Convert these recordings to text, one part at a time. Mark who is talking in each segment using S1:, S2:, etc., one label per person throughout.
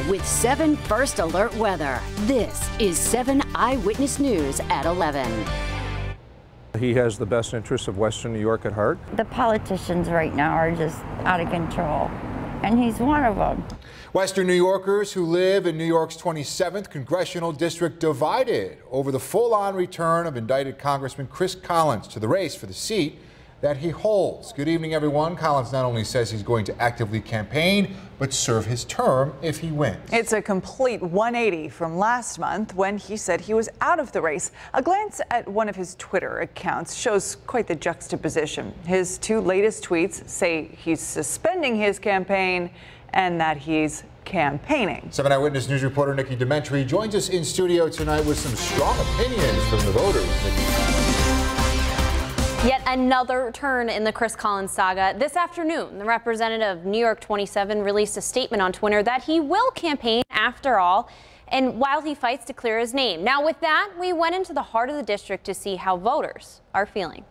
S1: Now with 7 First Alert weather. This is 7 Eyewitness News at 11.
S2: He has the best interests of Western New York at heart.
S3: The politicians right now are just out of control, and he's one of them.
S4: Western New Yorkers who live in New York's 27th congressional district divided over the full-on return of indicted Congressman Chris Collins to the race for the seat that he holds. Good evening, everyone. Collins not only says he's going to actively campaign, but serve his term if he wins.
S5: It's a complete 180 from last month when he said he was out of the race. A glance at one of his Twitter accounts shows quite the juxtaposition. His 2 latest tweets say he's suspending his campaign and that he's campaigning. 7 Eyewitness News reporter Nikki Dementri joins us in studio tonight with some strong opinions from the voters.
S6: Yet another turn in the Chris Collins saga. This afternoon, the representative of NY27 released a statement on Twitter that he will campaign after all, and while he fights to clear his name. Now with that, we went into the heart of the district to see how voters are feeling.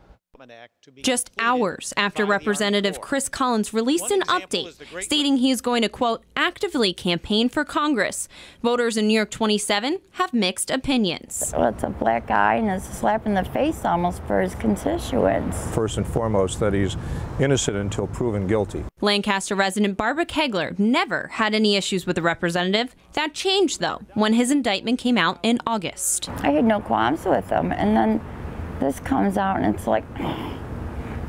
S7: Just hours after Representative Chris Collins released an update stating he is going to, quote, actively campaign for Congress, voters in New York 27 have mixed opinions.
S3: Well, it's a black guy and it's a slap in the face almost for his constituents.
S2: First and foremost, that he's innocent until proven guilty.
S7: Lancaster resident Barbara Kegler never had any issues with the representative. That changed, though, when his indictment came out in August.
S3: I had no qualms with him, and then this comes out and it's like,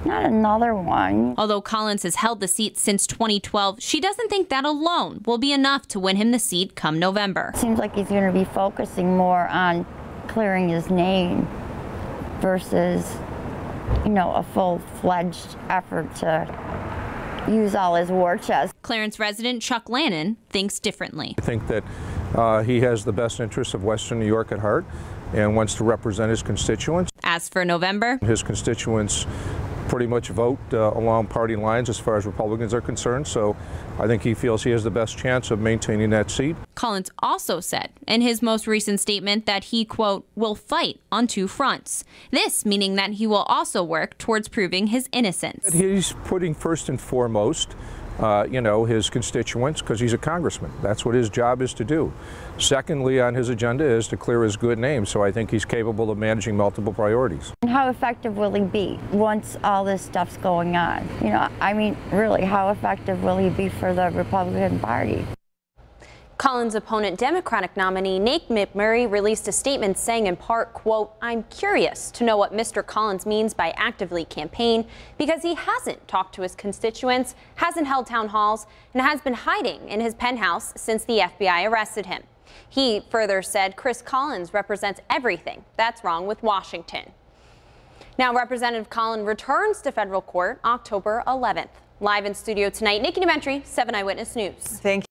S3: not another one.
S7: Although Collins has held the seat since 2012, she doesn't think that alone will be enough to win him the seat come November.
S3: Seems like he's going to be focusing more on clearing his name versus, you know, a full-fledged effort to use all his war chest.
S7: Clarence resident Chuck Lannon thinks differently.
S2: I think that he has the best interests of Western New York at heart and wants to represent his constituents.
S7: As for November,
S2: his constituents pretty much vote along party lines as far as Republicans are concerned, so I think he feels he has the best chance of maintaining that seat.
S7: Collins also said in his most recent statement that he, quote, will fight on 2 fronts. This meaning that he will also work towards proving his innocence.
S2: He's putting first and foremost his constituents, because he's a congressman. That's what his job is to do. Secondly, on his agenda is to clear his good name, so I think he's capable of managing multiple priorities.
S3: And how effective will he be once all this stuff's going on? You know, I mean, really, how effective will he be for the Republican Party?
S6: Collins' opponent, Democratic nominee Nate McMurray, released a statement saying in part, quote, I'm curious to know what Mr. Collins means by actively campaign because he hasn't talked to his constituents, hasn't held town halls, and has been hiding in his penthouse since the FBI arrested him. He further said Chris Collins represents everything that's wrong with Washington. Now, Representative Collins returns to federal court October 11th. Live in studio tonight, Nikki Dementri, 7 Eyewitness News.
S5: Thank you.